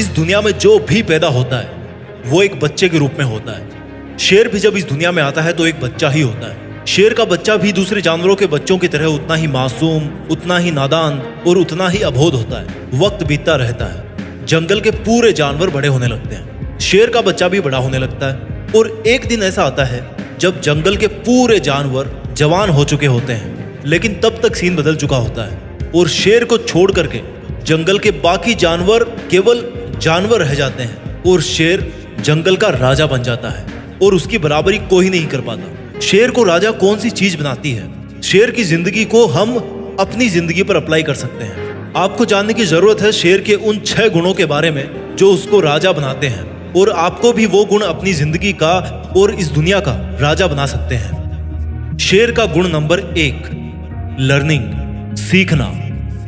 इस दुनिया में जो भी पैदा होता है वो एक बच्चे के रूप में होता है। शेर भी जब इस दुनिया में आता है तो एक बच्चा ही होता है। शेर का बच्चा भी दूसरे जानवरों के बच्चों की तरह उतना ही मासूम, उतना ही नादान और उतना ही अबोध होता है। वक्त बीतता रहता है, जंगल के पूरे जानवर बड़े होने लगते हैं, शेर का बच्चा भी बड़ा होने लगता है और एक दिन ऐसा आता है जब जंगल के पूरे जानवर जवान हो चुके होते हैं। लेकिन तब तक सीन बदल चुका होता है और शेर को छोड़ करके जंगल के बाकी जानवर केवल जानवर रह जाते हैं और शेर जंगल का राजा बन जाता है और उसकी बराबरी कोई नहीं कर पाता। शेर को राजा कौन सी चीज बनाती है? शेर की जिंदगी को हम अपनी जिंदगी पर अप्लाई कर सकते हैं। आपको जानने की जरूरत है शेर के उन 6 गुणों के बारे में जो उसको राजा बनाते हैं और आपको भी वो गुण अपनी जिंदगी का और इस दुनिया का राजा बना सकते हैं। शेर का गुण नंबर 1, लर्निंग, सीखना।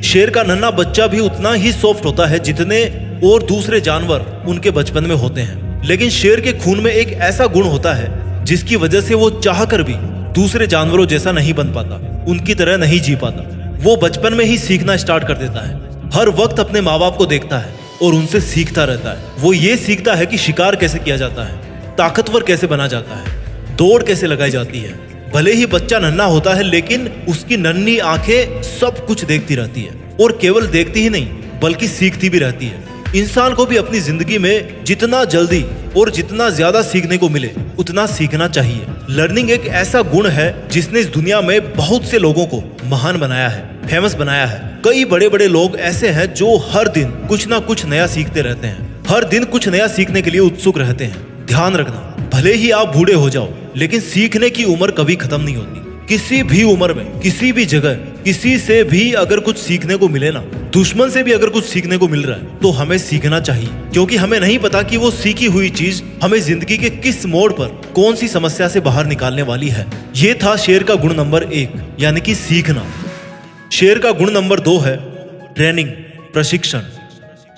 शेर का नन्हा बच्चा भी उतना ही सॉफ्ट होता है जितने और दूसरे जानवर उनके बचपन में होते हैं। लेकिन शेर के खून में एक ऐसा गुण होता है जिसकी वजह से वो चाहकर भी दूसरे जानवरों जैसा नहीं बन पाता, उनकी तरह नहीं जी पाता। वो बचपन में ही सीखना स्टार्ट कर देता है। हर वक्त अपने माँ बाप को देखता है और उनसे सीखता रहता है। वो ये सीखता है कि शिकार कैसे किया जाता है, ताकतवर कैसे बना जाता है, दौड़ कैसे लगाई जाती है। भले ही बच्चा नन्हा होता है लेकिन उसकी नन्ही आंखें सब कुछ देखती रहती है और केवल देखती ही नहीं बल्कि सीखती भी रहती है। इंसान को भी अपनी जिंदगी में जितना जल्दी और जितना ज्यादा सीखने को मिले उतना सीखना चाहिए। लर्निंग एक ऐसा गुण है जिसने इस दुनिया में बहुत से लोगों को महान बनाया है, फेमस बनाया है। कई बड़े बड़े लोग ऐसे हैं जो हर दिन कुछ ना कुछ नया सीखते रहते हैं, हर दिन कुछ नया सीखने के लिए उत्सुक रहते हैं। ध्यान रखना, भले ही आप बूढ़े हो जाओ लेकिन सीखने की उम्र कभी खत्म नहीं होती। किसी भी उम्र में, किसी भी जगह, किसी से भी अगर कुछ सीखने को मिले ना, दुश्मन से भी अगर कुछ सीखने को मिल रहा है तो हमें सीखना चाहिए, क्योंकि हमें नहीं पता कि वो सीखी हुई चीज हमें जिंदगी के किस मोड़ पर कौन सी समस्या से बाहर निकालने वाली है। ये था शेर का गुण नंबर 1 यानी कि सीखना। शेर का गुण नंबर 2 है ट्रेनिंग, प्रशिक्षण।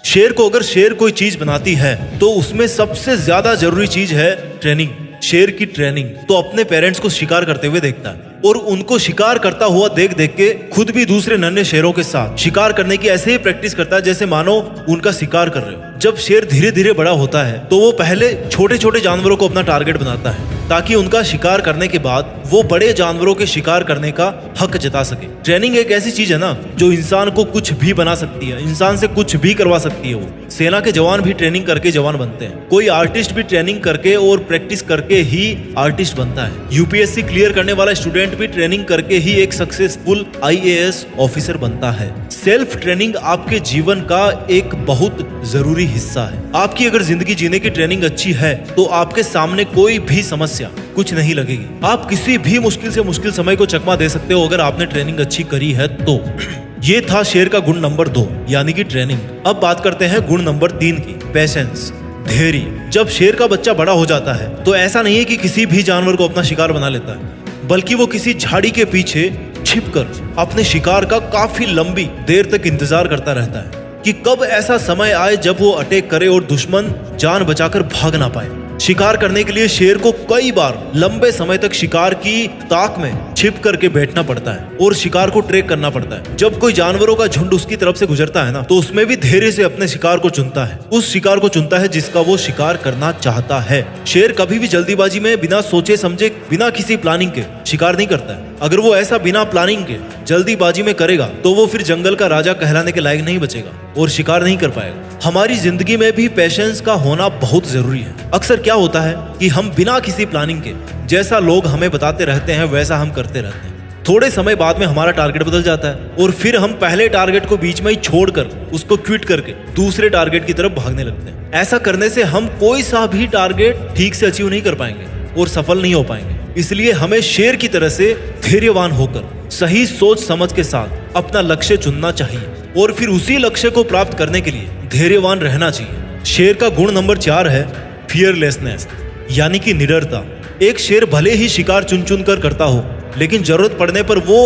शेर को अगर शेर कोई चीज बनाती है तो उसमें सबसे ज्यादा जरूरी चीज है ट्रेनिंग। शेर की ट्रेनिंग तो अपने पेरेंट्स को शिकार करते हुए देखता है और उनको शिकार करता हुआ देख देख के खुद भी दूसरे नन्हे शेरों के साथ शिकार करने की ऐसे ही प्रैक्टिस करता है जैसे मानो उनका शिकार कर रहे हो। जब शेर धीरे धीरे बड़ा होता है तो वो पहले छोटे छोटे जानवरों को अपना टारगेट बनाता है ताकि उनका शिकार करने के बाद वो बड़े जानवरों के शिकार करने का हक जता सके। ट्रेनिंग एक ऐसी चीज है ना जो इंसान को कुछ भी बना सकती है, इंसान से कुछ भी करवा सकती है। वो सेना के जवान भी ट्रेनिंग करके जवान बनते हैं, कोई आर्टिस्ट भी ट्रेनिंग करके और प्रैक्टिस करके ही आर्टिस्ट बनता है। यूपीएससी क्लियर करने वाला स्टूडेंट भी ट्रेनिंग करके ही एक सक्सेसफुल आईएएस ऑफिसर बनता है। सेल्फ ट्रेनिंग आपके जीवन का एक बहुत जरूरी हिस्सा है। आपकी अगर जिंदगी जीने की ट्रेनिंग अच्छी है तो आपके सामने कोई भी समस्या कुछ नहीं लगेगी। आप किसी भी मुश्किल से मुश्किल समय को चकमा दे सकते हो अगर आपने ट्रेनिंग अच्छी करी है तो। ये था शेर का गुण नंबर 2 यानी कि ट्रेनिंग। अब बात करते हैं गुण नंबर 3 की, पेशेंस, धैर्य। जब शेर का बच्चा बड़ा हो जाता है तो ऐसा नहीं है कि किसी भी जानवर को अपना शिकार बना लेता है, बल्कि वो किसी झाड़ी के पीछे छिपकर अपने शिकार का काफी लंबी देर तक इंतजार करता रहता है कि कब ऐसा समय आए जब वो अटैक करे और दुश्मन जान बचाकर भाग ना पाए। शिकार करने के लिए शेर को कई बार लंबे समय तक शिकार की ताक में छिप करके बैठना पड़ता है और शिकार को ट्रैक करना पड़ता है। जब कोई जानवरों का झुंड उसकी तरफ से गुजरता है ना तो उसमें भी धैर्य से अपने शिकार को चुनता है, उस शिकार को चुनता है जिसका वो शिकार करना चाहता है। शेर कभी भी जल्दीबाजी में बिना सोचे समझे, बिना किसी प्लानिंग के शिकार नहीं करता है। अगर वो ऐसा बिना प्लानिंग के जल्दीबाजी में करेगा तो वो फिर जंगल का राजा कहलाने के लायक नहीं बचेगा और शिकार नहीं कर पाएगा। हमारी जिंदगी में भी पेशेंस का होना बहुत जरूरी है। अक्सर क्या होता है कि हम बिना किसी प्लानिंग के जैसा लोग हमें बताते रहते हैं वैसा हम करते रहते हैं। थोड़े समय बाद में हमारा टारगेट बदल जाता है और फिर हम पहले टारगेट को बीच में ही छोड़कर उसको क्विट करके दूसरे टारगेट की तरफ भागने लगते हैं। ऐसा करने से हम कोई सा भी टारगेट ठीक से अचीव नहीं कर पाएंगे और सफल नहीं हो पाएंगे। इसलिए हमें शेर की तरह से धैर्यवान होकर सही सोच समझ के साथ अपना लक्ष्य चुनना चाहिए और फिर उसी लक्ष्य को प्राप्त करने के लिए धैर्यवान रहना चाहिए। शेर का गुण नंबर 4 है फियरलेसनेस यानी कि निडरता। एक शेर भले ही शिकार चुन चुन कर करता हो लेकिन जरूरत पड़ने पर वो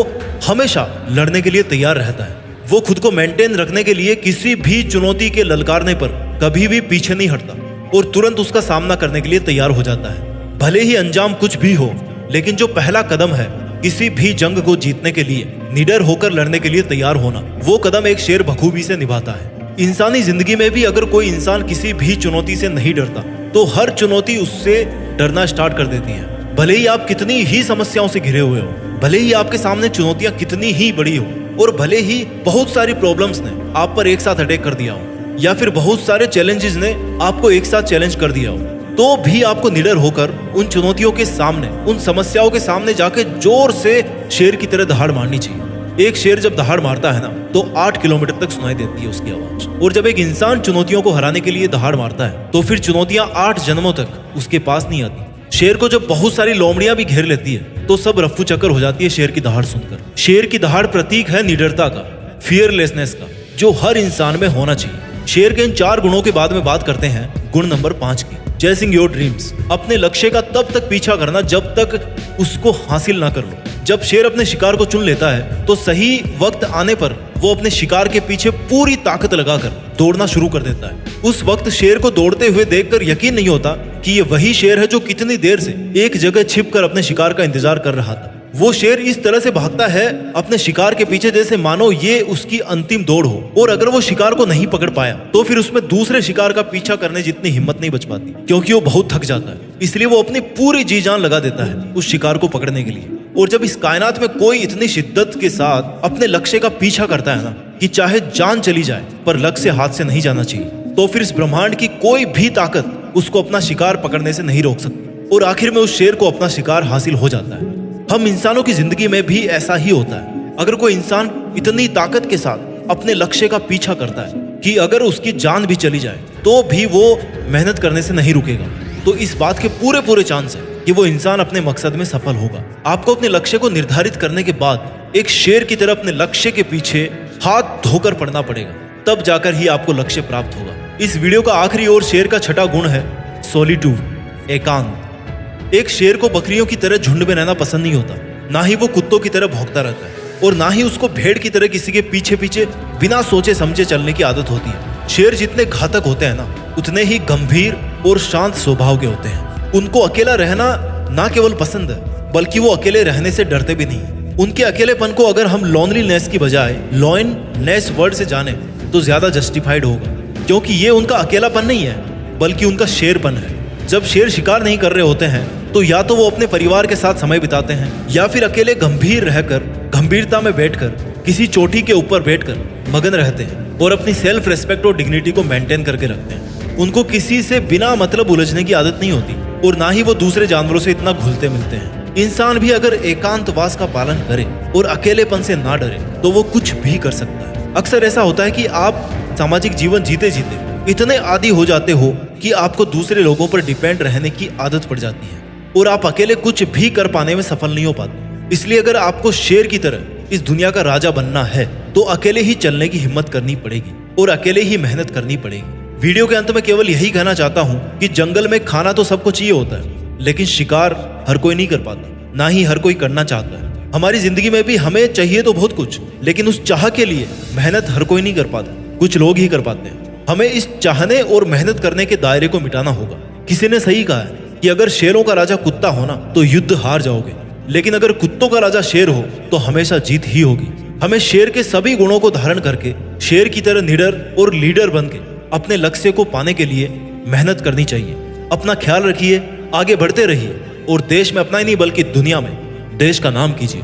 हमेशा लड़ने के लिए तैयार रहता है। वो खुद को मेंटेन रखने के लिए किसी भी चुनौती के ललकारने पर कभी भी पीछे नहीं हटता और तुरंत उसका सामना करने के लिए तैयार हो जाता है। भले ही अंजाम कुछ भी हो लेकिन जो पहला कदम है किसी भी जंग को जीतने के लिए निडर होकर लड़ने के लिए तैयार होना, वो कदम एक शेर बखूबी से निभाता है। इंसानी जिंदगी में भी अगर कोई इंसान किसी भी चुनौती से नहीं डरता तो हर चुनौती उससे डरना स्टार्ट कर देती है। भले ही आप कितनी ही समस्याओं से घिरे हुए हो, भले ही आपके सामने चुनौतियां कितनी ही बड़ी हो, और भले ही बहुत सारी प्रॉब्लम्स ने आप पर एक साथ अटैक कर दिया हो, या फिर बहुत सारे चैलेंजेस ने आपको एक साथ चैलेंज कर दिया हो, तो भी आपको निडर होकर उन चुनौतियों के सामने, उन समस्याओं के सामने जाके जोर से शेर की तरह दहाड़ मारनी चाहिए। एक शेर जब दहाड़ मारता है ना तो 8 किलोमीटर तक सुनाई देती है उसकी आवाज। और जब एक इंसान चुनौतियों को हराने के लिए दहाड़ मारता है तो फिर चुनौतियां 8 जन्मों तक उसके पास नहीं आती। शेर को जब बहुत सारी लोमड़ियां भी घेर लेती है तो सब रफ्फू चक्कर हो जाती है शेर की दहाड़ सुनकर। शेर की दहाड़ प्रतीक है निडरता का, फियरलेसनेस का, जो हर इंसान में होना चाहिए। शेर के इन 4 गुणों के बाद में बात करते हैं गुण नंबर 5 की, चेसिंग योर ड्रीम्स। अपने लक्ष्य का तब तक पीछा करना जब तक उसको हासिल ना कर लो। जब शेर अपने शिकार को चुन लेता है तो सही वक्त आने पर वो अपने शिकार के पीछे पूरी ताकत लगाकर दौड़ना शुरू कर देता है। उस वक्त शेर को दौड़ते हुए देखकर यकीन नहीं होता कि ये वही शेर है जो कितनी देर से एक जगह छिपकर अपने शिकार का इंतजार कर रहा था। वो शेर इस तरह से भागता है अपने शिकार के पीछे जैसे मानो ये उसकी अंतिम दौड़ हो, और अगर वो शिकार को नहीं पकड़ पाया तो फिर उसमें दूसरे शिकार का पीछा करने जितनी हिम्मत नहीं बच पाती, क्योंकि वो बहुत थक जाता है। इसलिए वो अपनी पूरी जी जान लगा देता है उस शिकार को पकड़ने के लिए। और जब इस कायनात में कोई इतनी शिद्दत के साथ अपने लक्ष्य का पीछा करता है ना कि चाहे जान चली जाए पर लक्ष्य हाथ से नहीं जाना चाहिए, तो फिर इस ब्रह्मांड की कोई भी ताकत उसको अपना शिकार पकड़ने से नहीं रोक सकती, और आखिर में उस शेर को अपना शिकार हासिल हो जाता है। हम इंसानों की जिंदगी में भी ऐसा ही होता है। अगर कोई इंसान इतनी ताकत के साथ अपने लक्ष्य का पीछा करता है कि अगर उसकी जान भी चली जाए तो भी वो मेहनत करने से नहीं रुकेगा, तो इस बात के पूरे चांस है कि वो इंसान अपने मकसद में सफल होगा। आपको अपने लक्ष्य को निर्धारित करने के बाद एक शेर की तरह अपने लक्ष्य के पीछे हाथ धोकर पड़ना पड़ेगा, तब जाकर ही आपको लक्ष्य प्राप्त होगा। इस वीडियो का आखिरी और शेर का छठा गुण है सॉलिट्यूड, एकांत। एक शेर को बकरियों की तरह झुंड में रहना पसंद नहीं होता, ना ही वो कुत्तों की तरह भौंकता रहता है, और ना ही उसको भेड़ की तरह किसी के पीछे पीछे बिना सोचे समझे चलने की आदत होती है। शेर जितने घातक होते हैं ना उतने ही गंभीर और शांत स्वभाव के होते हैं। उनको अकेला रहना ना केवल पसंद है बल्कि वो अकेले रहने से डरते भी नहीं। उनके अकेलेपन को अगर हम लोनलीनेस की बजाय लॉयननेस वर्ड से जाने तो ज्यादा जस्टिफाइड होगा, क्योंकि ये उनका अकेलापन नहीं है बल्कि उनका शेरपन है। जब शेर शिकार नहीं कर रहे होते हैं तो या तो वो अपने परिवार के साथ समय बिताते हैं या फिर अकेले गंभीर रहकर, गंभीरता में बैठकर, किसी चोटी के ऊपर बैठकर मगन रहते हैं और अपनी सेल्फ रेस्पेक्ट और डिग्निटी को मेंटेन करके रखते हैं। उनको किसी से बिना मतलब उलझने की आदत नहीं होती, और ना ही वो दूसरे जानवरों से इतना घुलते मिलते हैं। इंसान भी अगर एकांतवास का पालन करे और अकेलेपन से ना डरे तो वो कुछ भी कर सकता है। अक्सर ऐसा होता है कि आप सामाजिक जीवन जीते जीते इतने आदी हो जाते हो कि आपको दूसरे लोगों पर डिपेंड रहने की आदत पड़ जाती है और आप अकेले कुछ भी कर पाने में सफल नहीं हो पाते। इसलिए अगर आपको शेर की तरह इस दुनिया का राजा बनना है तो अकेले ही चलने की हिम्मत करनी पड़ेगी और अकेले ही मेहनत करनी पड़ेगी। वीडियो के अंत में केवल यही कहना चाहता हूँ कि जंगल में खाना तो सबको चाहिए होता है, लेकिन शिकार हर कोई नहीं कर पाता, ना ही हर कोई करना चाहता है। हमारी जिंदगी में भी हमें चाहिए तो बहुत कुछ, लेकिन उस चाह के लिए मेहनत हर कोई नहीं कर पाता, कुछ लोग ही कर पाते हैं। हमें इस चाहने और मेहनत करने के दायरे को मिटाना होगा। किसी ने सही कहा है कि अगर शेरों का राजा कुत्ता हो ना तो युद्ध हार जाओगे, लेकिन अगर कुत्तों का राजा शेर हो तो हमेशा जीत ही होगी। हमें शेर के सभी गुणों को धारण करके शेर की तरह निडर और लीडर बन के अपने लक्ष्य को पाने के लिए मेहनत करनी चाहिए। अपना ख्याल रखिए, आगे बढ़ते रहिए और देश में अपना ही नहीं बल्कि दुनिया में देश का नाम कीजिए।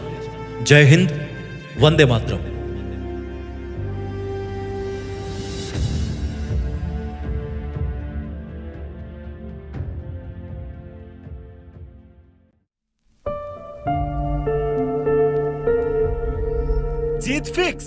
जय हिंद, वंदे मातरम। जीत फिक्स।